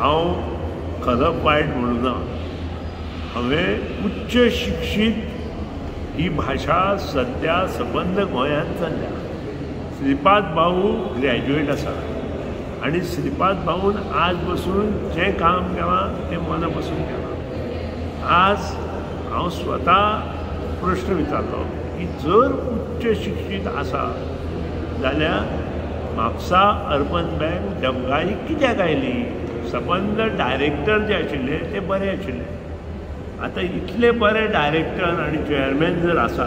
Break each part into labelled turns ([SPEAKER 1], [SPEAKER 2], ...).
[SPEAKER 1] हांव खरप वायट म्हणूना. हांवें उच्च शिक्षीत ही भाशा सद्या सबंद गोंयांत चल्ल्या. श्रीपाद भाऊ ग्रॅज्युएट आसा आनी श्रीपाद भाऊन आज बसून जें काम केलां तें मना बसून केलां. आज हांव स्वता प्रश्न विचारलो की जर उच्च शिक्षीत आसा जाल्यार म्हापसा अर्बन बँक डबघाई कित्याक आयली. सबंद डायरेक्टर जे आशिल्ले ते बरे आशिल्ले. आतां इतले बरे डायरेक्टर आनी चेअरमॅन जर आसा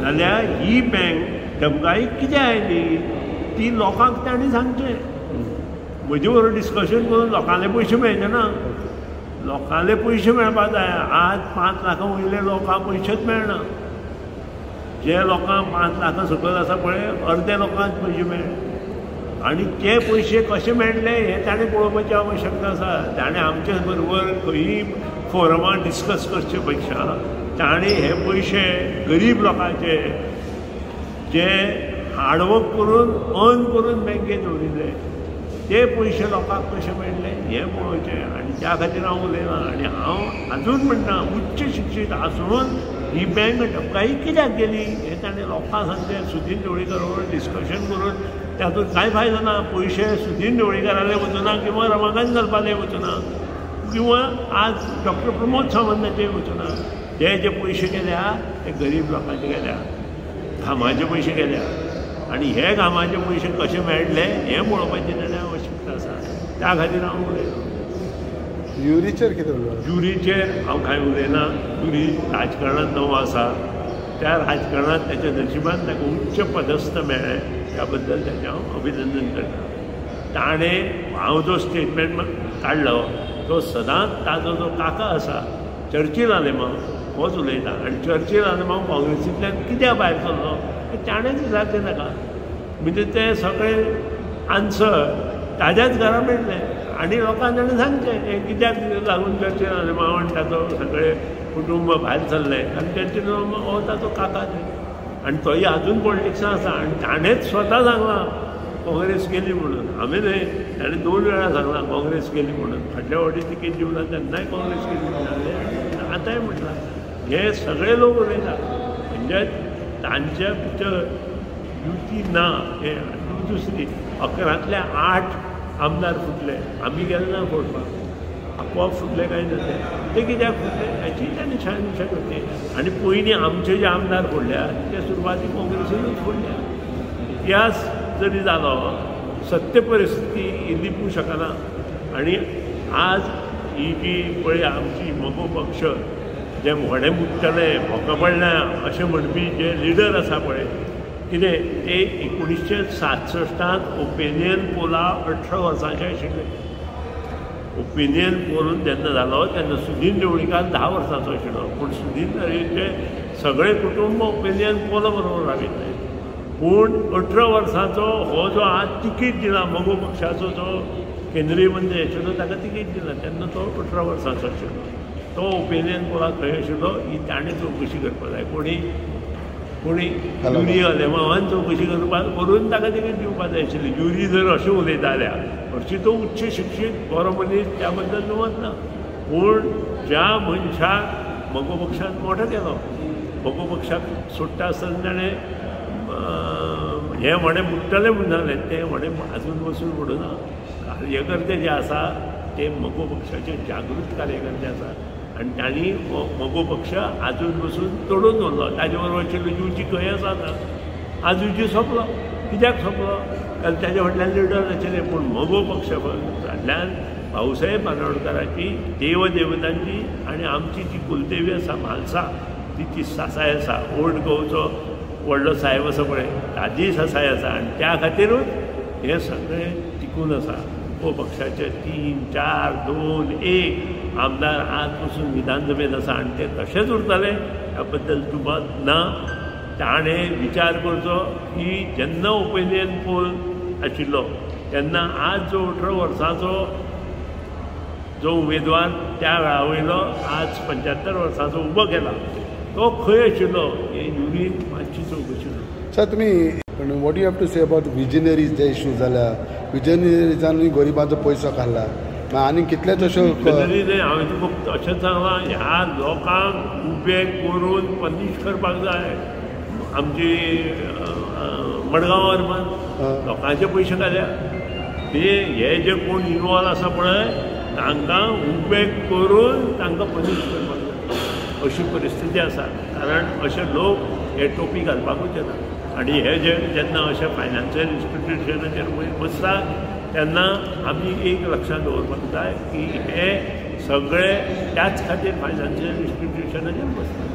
[SPEAKER 1] जाल्यार ही बँक डबघाई कित्याक आयली ती लोकांक तांणी सांगचें. म्हजे बरोबर डिस्कशन करून लोकांले पयशे मेळचे ना. लोकांले पयशे मेळपा जाय. आज 5 लाखा वयले लोकांक पयशेच मेळना. जे लोकांक 5 लाखा सकयल आसा पळय अर्दे लोकांक पयशे मेळ्ळे आनी ते पयशे कशे मेळ्ळे हें ताणें पळोवपाची आवश्यकता आसा. ताणें आमचे बरोबर खंयी फोरमार डिस्कस करचे पेक्षा ताणें हे पयशे गरीब लोकांचे जे हार्डवर्क करून अर्न करून बँकेत दवरिल्ले ते पयशे लोकांक कशे मेळ्ळे हें पळोवचें. आनी त्या खातीर हांव उलयना. आनी हांव आजून म्हणटा उच्च शिक्षीत आसून ही बँक डबघाई कित्याक गेली हें ताणें लोकांक सांगचें. सुदीन ढवळीकर बरोबर डिस्कशन करून तातूंत कांय फायदो ना. पयशे सुदीन ढवळीकराले वचूना किंवा रमाकांत घालपाले वचूना किंवा आज डॉक्टर प्रमोद सावंताचे वचूना. जे पयशे गेल्या ते गरीब लोकांचे गेल्या, घामाचे पयशे गेल्या. आनी हे घामाचे पयशे कशे मेळटले हें पळोवपाची ताणें आवश्यकता आसा. त्या खातीर हांव उलयना.
[SPEAKER 2] ज्युरीचेर कितें उलयना.
[SPEAKER 1] ज्युरीचेर हांव कांय उलयना. ज्युरी राजकारणांत नवो आसा. त्या राजकारणांत त्याच्या नशिबान ताका उच्च पदस्थ मेळ्ळें त्या बद्दल ताचें हांव अभिनंदन करता. ताणें हांव जो स्टेटमेंट काडलो तो सदांच ताजो जो काका आसा चर्चिल आलेमांव होच उलयता. आनी चर्चिल आलेमांव काँग्रेसींतल्यान कित्याक भायर सरलो ताणेंच विचारचें ताका. म्हणजे ते सगळें आन्सर ताज्याच घरा मेळटले आनी लोकांक ताणें सांगचें हें कित्याक लागून चर्चिल आलेमांव आनी ताचो सगळें कुटुंब भायर सरले. आनी चर्चिल हो ताचो काका आनी तोय आजून पॉलिटिक्सांत आसा. आनी ताणेंच स्वता सांगलां काँग्रेस गेली म्हणून. हांवें न्हय ताणें 2 वेळा सांगलां काँग्रेस गेली म्हणून. फाटल्या फावटी तिकेट दिवना तेन्नाय काँग्रेस गेली म्हणून आतांय म्हटलां. हे सगळे लोक उलयता म्हणजे तांच्या भितर युती ना. हे दुसरी 11तले 8 आमदार फुटले. आमी गेले ना फोडपाक. आपोआप फुटले कांय ना. ते कित्याक फुटले हाची ताणें शहानिशा करची. आनी पयलीं आमचे जे आमदार फोडल्या ते सुरवाती काँग्रेसीनूच फोडल्या. इतिहास जरी जालो सत्य परिस्थिती ही लिपू शकना. आनी आज ही जी पळय आमची मगो पक्ष जे व्हडे मुट्टले भोका पडल्या अशें म्हणपी जे लिडर आसा पळय कितें ते 1967 ओपिनियन पोला 18 वर्सांचे आशिल्ले. ओपिनियन पोलून जेन्ना जालो तेन्ना सुदीन ढवळीकार 10 वर्सांचो आशिल्लो. पूण सुदीन ढवळीचे सगळे कुटुंब ओपिनियन पोला बरोबर राविल्ले. पूण 18 वर्सांचो हो जो आज तिकीट दिला मगो पक्षाचो जो केंद्रीय मंत्री आशिल्लो ताका तिकीट दिला तेन्ना तो 18 वर्सांचो आशिल्लो. तो ओपिनियन पोलाक खंय आशिल्लो ही ताणें चवकशी करपाक जाय. कोणी ज्युरी आलेमांवान चवकशी करून ताका तिकीट दिवपाक जाय आशिल्ली. ज्युरी जर अशें उलयता जाल्यार हरशी तो उच्च शिक्षीत बरो मनीस त्या बद्दल नवत ना. पूण ज्या मनशाक मगो पक्षान मोठो केलो मगो पक्षाक सोडटा आसतना ताणें हे व्हडे मुट्टले म्हूण जालें ते व्हडे आजून वचून म्हणूना. कार्यकर्ते जे आसा ते मगो पक्षाचे जागृत कार्यकर्ते आसा आनी तांणी मगो पक्ष आजून बसून तोडून दवरलो. ताजे बरोबर आशिल्लो युजी खंय आसा आतां. आज युजी सोंपलो. कित्याक सोंपलो कारण ताजे फाटल्यान लिडर आशिल्ले. पूण मगो पक्षांतल्यान भाऊसाहेब बांदोडकराची देवदेवतांची आनी आमची जी कुलदेवी आसा म्हालसा ती सासाय आसा. ओल्ड गोवचो व्हडलो साहेब आसा पळय ताजी सासाय आसा. आनी त्या खातीरूच हे सगळें टिकून आसा. हो पक्षाचे 3, 4, 2, 1 आमदार आज पासून विधानसभेत आसा आनी ते तशेंच उरतले ह्या बद्दल दुबाव ना. ताणें विचार करचो की जेन्ना ओपिनियन पोल आशिल्लो तेन्ना आज जो 18 वर्सांचो जो उमेदवार त्या वेळा वयलो आज 75 वर्सांचो उबो केला तो खंय आशिल्लो हे युरीन मातशी चवकशी ना.
[SPEAKER 2] सर तुमी what you have to say about visionaries जे इश्यू जाल्या. विजनरीजांनी गरिबांचो पयसो काडला आनी कितलेच अश्यो
[SPEAKER 1] तरी न्ही हांवें तुका अशें सांगलां ह्या लोकांक उबे करून पनीश करपाक जाय आमची मडगांव अर्बन लोकांचे पयशे घाल्या हे जे कोण इनवॉल्व आसा पळय तांकां उबे करून तांकां पनीश करपाक जाय अशी परिस्थिती आसा कारण अशे लोक हे टोपी घालपाकूच येना आनी हे जे जेन्ना अशे फायनान्शियल इन्स्टिट्यूशनाचेर बसता तेन्ना आमी एक लक्षांत दवरपाक जाय की हे सगळे त्याच खातीर फायनान्शियल इन्स्टिट्यूशनाचेर बसतात